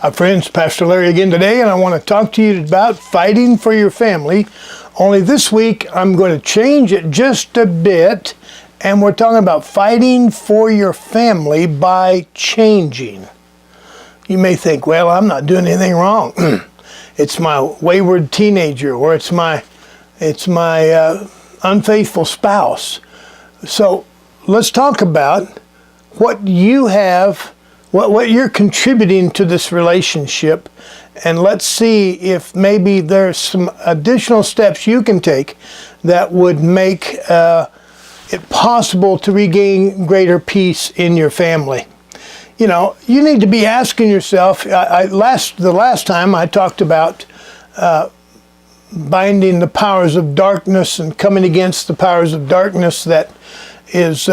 Friends, Pastor Larry again today, and I want to talk to you about fighting for your family. Only this week, I'm going to change it just a bit, and we're talking about fighting for your family by changing. You may think, well, I'm not doing anything wrong. It's my wayward teenager, or it's my unfaithful spouse. So let's talk about what you have, what you're contributing to this relationship, and let's see if maybe there's some additional steps you can take that would make it possible to regain greater peace in your family. You know, you need to be asking yourself, the last time I talked about binding the powers of darkness and coming against the powers of darkness that is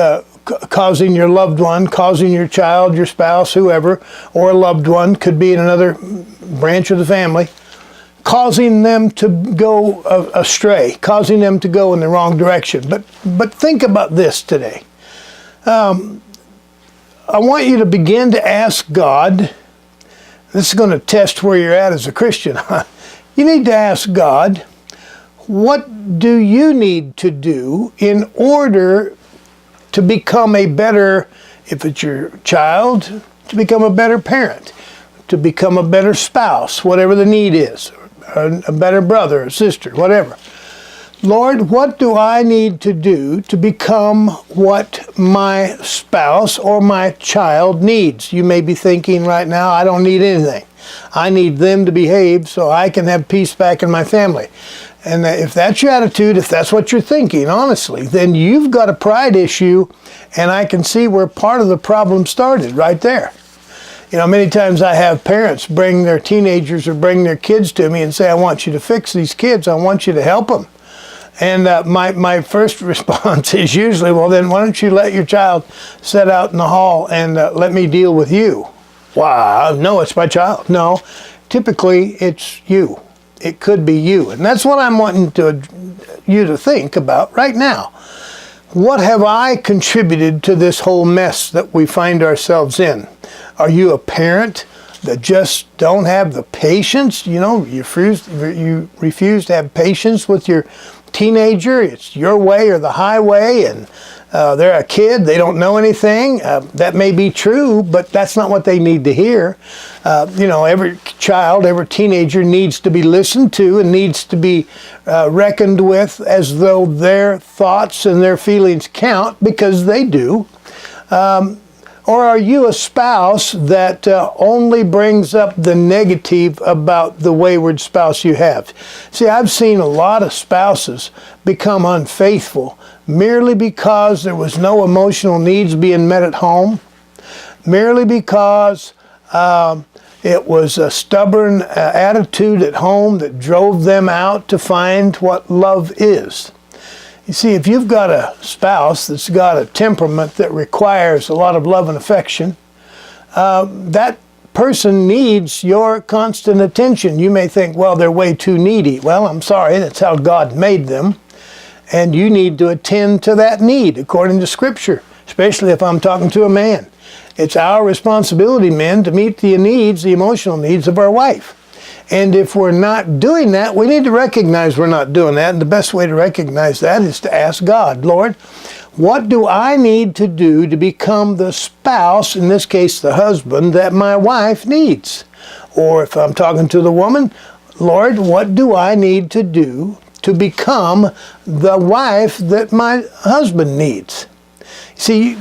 causing your loved one, causing your child, your spouse, whoever, or a loved one, could be in another branch of the family, causing them to go astray, causing them to go in the wrong direction. But think about this today. I want you to begin to ask God. This is going to test where you're at as a Christian. You need to ask God, what do you need to do in order to become a better, if it's your child, to become a better parent, to become a better spouse, whatever the need is, a better brother or sister, whatever. Lord, what do I need to do to become what my spouse or my child needs? You may be thinking right now, I don't need anything. I need them to behave so I can have peace back in my family. And if that's your attitude, if that's what you're thinking, honestly, then you've got a pride issue, and I can see where part of the problem started right there. You know, many times I have parents bring their teenagers or bring their kids to me and say, I want you to fix these kids. I want you to help them. And my first response is usually, well, then why don't you let your child sit out in the hall and let me deal with you? Wow, no, it's my child. No, typically it's you. It could be you. And that's what I'm wanting you to think about right now. What have I contributed to this whole mess that we find ourselves in? Are you a parent that just don't have the patience? You know, you refuse to have patience with your teenager. It's your way or the highway, and they're a kid. They don't know anything. That may be true, but that's not what they need to hear. You know, every child, every teenager needs to be listened to and needs to be reckoned with as though their thoughts and their feelings count, because they do. Or are you a spouse that only brings up the negative about the wayward spouse you have? See, I've seen a lot of spouses become unfaithful merely because there was no emotional needs being met at home, merely because it was a stubborn attitude at home that drove them out to find what love is. You see, if you've got a spouse that's got a temperament that requires a lot of love and affection, that person needs your constant attention. You may think, well, they're way too needy. Well, I'm sorry, that's how God made them. And you need to attend to that need according to Scripture, especially if I'm talking to a man. It's our responsibility, men, to meet the needs, the emotional needs of our wife. And if we're not doing that, we need to recognize we're not doing that. And the best way to recognize that is to ask God, Lord, what do I need to do to become the spouse, in this case the husband, that my wife needs? Or if I'm talking to the woman, Lord, what do I need to do to become the wife that my husband needs? See,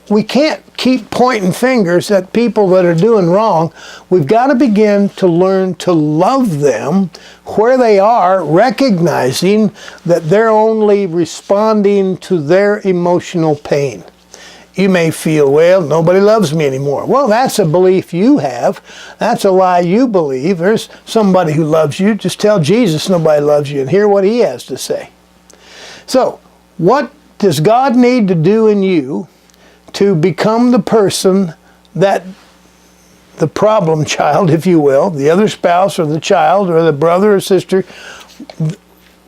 we can't keep pointing fingers at people that are doing wrong. We've got to begin to learn to love them where they are, recognizing that they're only responding to their emotional pain. You may feel, well, nobody loves me anymore. Well, that's a belief you have. That's a lie you believe. There's somebody who loves you. Just tell Jesus nobody loves you and hear what he has to say. So, what does God need to do in you to become the person that the problem child, if you will, the other spouse or the child or the brother or sister,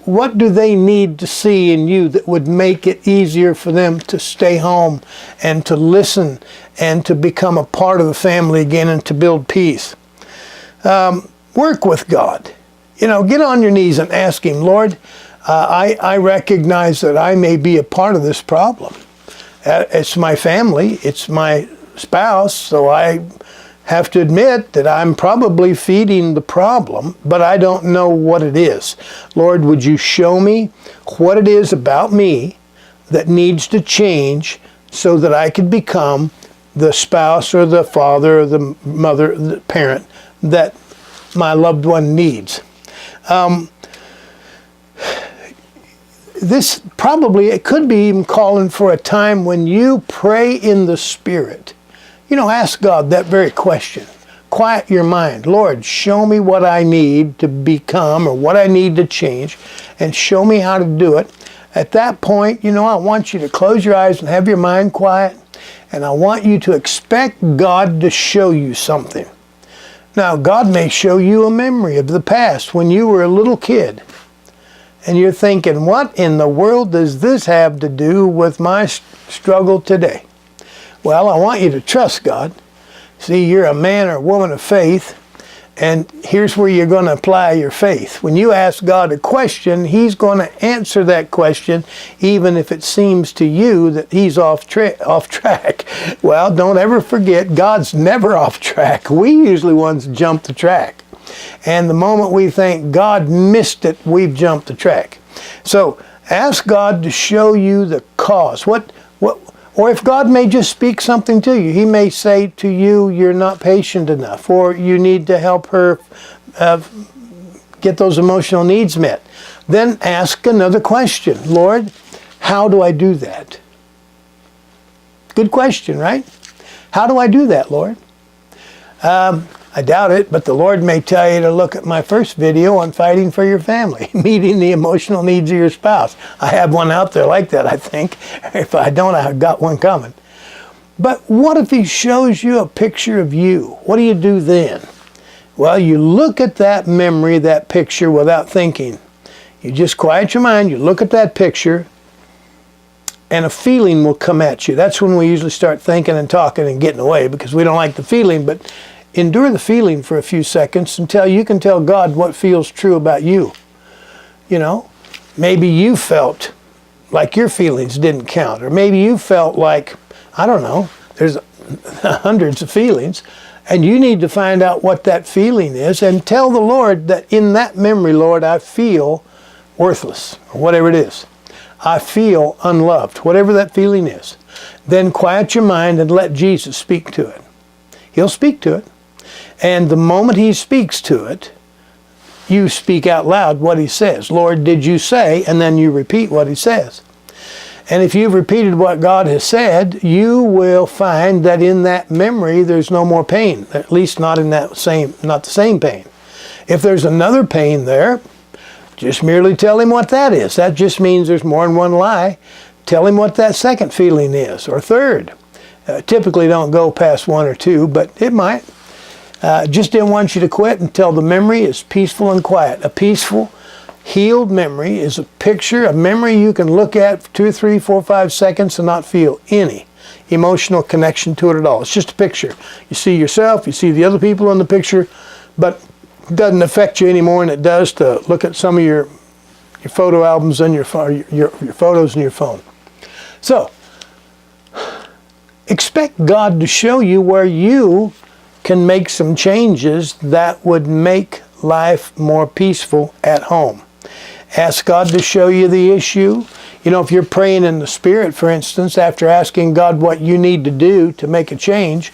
what do they need to see in you that would make it easier for them to stay home and to listen and to become a part of the family again and to build peace? Work with God. You know, get on your knees and ask Him, Lord, I recognize that I may be a part of this problem. It's my family, it's my spouse, so I have to admit that I'm probably feeding the problem, but I don't know what it is. Lord, would you show me what it is about me that needs to change so that I could become the spouse or the father or the mother, the parent that my loved one needs. This probably, it could be even calling for a time when you pray in the Spirit. You know, ask God that very question. Quiet your mind. Lord, show me what I need to become or what I need to change, and show me how to do it. At that point, you know, I want you to close your eyes and have your mind quiet, and I want you to expect God to show you something. Now, God may show you a memory of the past when you were a little kid, and you're thinking, what in the world does this have to do with my struggle today? Well, I want you to trust God. See, you're a man or woman of faith, and here's where you're going to apply your faith. When you ask God a question, He's going to answer that question, even if it seems to you that He's off track. Well, don't ever forget, God's never off track. We usually ones jump the track. And the moment we think God missed it, we've jumped the track. So ask God to show you the cause. Or if God may just speak something to you, He may say to you, you're not patient enough, or you need to help her get those emotional needs met. Then ask another question. Lord, how do I do that? Good question, right? How do I do that, Lord? I doubt it, but the Lord may tell you to look at my first video on fighting for your family, meeting the emotional needs of your spouse. I have one out there like that, I think. If I don't, I've got one coming. But what if He shows you a picture of you? What do you do then? Well, you look at that memory, that picture, without thinking. You just quiet your mind, you look at that picture, and a feeling will come at you. That's when we usually start thinking and talking and getting away, because we don't like the feeling. But endure the feeling for a few seconds until you can tell God what feels true about you. You know, maybe you felt like your feelings didn't count, or maybe you felt like, I don't know, there's hundreds of feelings, and you need to find out what that feeling is and tell the Lord that in that memory, Lord, I feel worthless, or whatever it is. I feel unloved, whatever that feeling is. Then quiet your mind and let Jesus speak to it. He'll speak to it. And the moment He speaks to it, you speak out loud what He says. Lord, did you say? And then you repeat what He says. And if you've repeated what God has said, you will find that in that memory there's no more pain. At least not in that not the same pain. If there's another pain there, just merely tell Him what that is. That just means there's more than one lie. Tell Him what that second feeling is, or third. Typically don't go past one or two, but it might. Just didn't want you to quit until the memory is peaceful and quiet. A peaceful, healed memory is a picture, a memory you can look at for 2, 3, 4, 5 seconds and not feel any emotional connection to it at all. It's just a picture. You see yourself, you see the other people in the picture, but it doesn't affect you any more than it does to look at some of your photo albums and your photos in your phone. So, expect God to show you where you can make some changes that would make life more peaceful at home. Ask God to show you the issue. You know, if you're praying in the Spirit, for instance, after asking God what you need to do to make a change,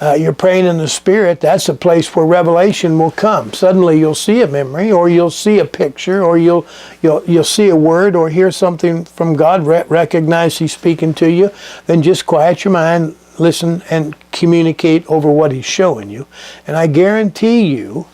you're praying in the Spirit, that's a place where revelation will come. Suddenly you'll see a memory, or you'll see a picture, or you'll see a word, or hear something from God, recognize He's speaking to you. Then just quiet your mind, listen, and communicate over what He's showing you. And I guarantee you,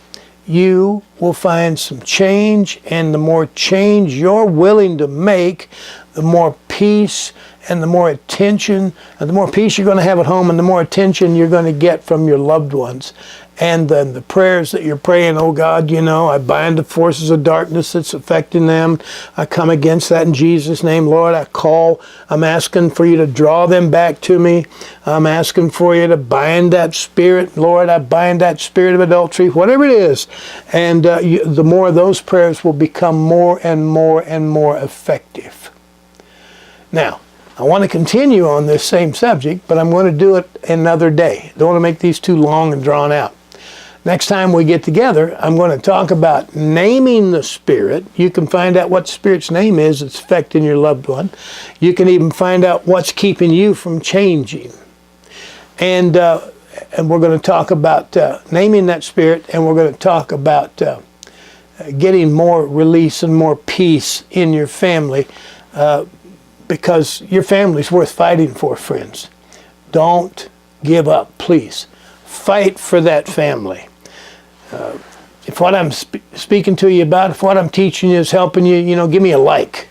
you will find some change, and the more change you're willing to make, the more peace and the more attention, and the more peace you're going to have at home, and the more attention you're going to get from your loved ones. And then the prayers that you're praying, oh God, you know, I bind the forces of darkness that's affecting them. I come against that in Jesus' name, Lord. I'm asking for you to draw them back to me. I'm asking for you to bind that spirit. Lord, I bind that spirit of adultery, whatever it is. And the more of those prayers will become more and more and more effective. Now, I want to continue on this same subject, but I'm going to do it another day. Don't want to make these too long and drawn out. Next time we get together, I'm going to talk about naming the spirit. You can find out what the spirit's name is that's affecting your loved one. You can even find out what's keeping you from changing. And we're going to talk about naming that spirit, and we're going to talk about getting more release and more peace in your family, because your family's worth fighting for, friends. Don't give up, please. Fight for that family. If what I'm speaking to you about, if what I'm teaching you is helping you, you know, give me a like.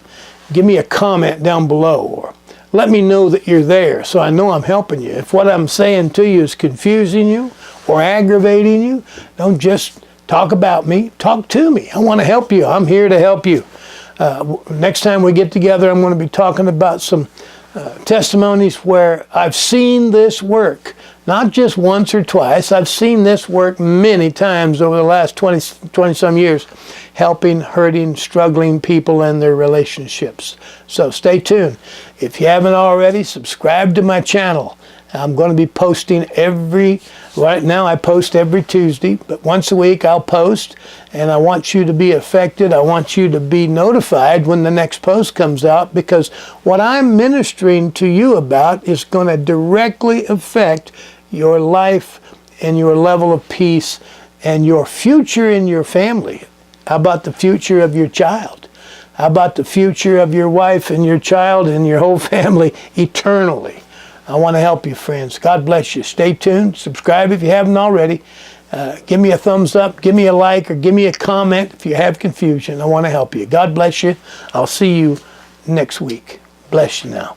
Give me a comment down below, or let me know that you're there so I know I'm helping you. If what I'm saying to you is confusing you or aggravating you, don't just talk about me. Talk to me. I want to help you. I'm here to help you. Next time we get together, I'm going to be talking about some testimonies where I've seen this work. Not just once or twice. I've seen this work many times over the last 20 some years, helping, hurting, struggling people and their relationships. So stay tuned. If you haven't already, subscribe to my channel. I'm going to be posting right now I post every Tuesday, but once a week I'll post, and I want you to be affected. I want you to be notified when the next post comes out, because what I'm ministering to you about is going to directly affect your life and your level of peace and your future in your family. How about the future of your child? How about the future of your wife and your child and your whole family eternally? I want to help you, friends. God bless you. Stay tuned. Subscribe if you haven't already. Give me a thumbs up. Give me a like, or give me a comment if you have confusion. I want to help you. God bless you. I'll see you next week. Bless you now.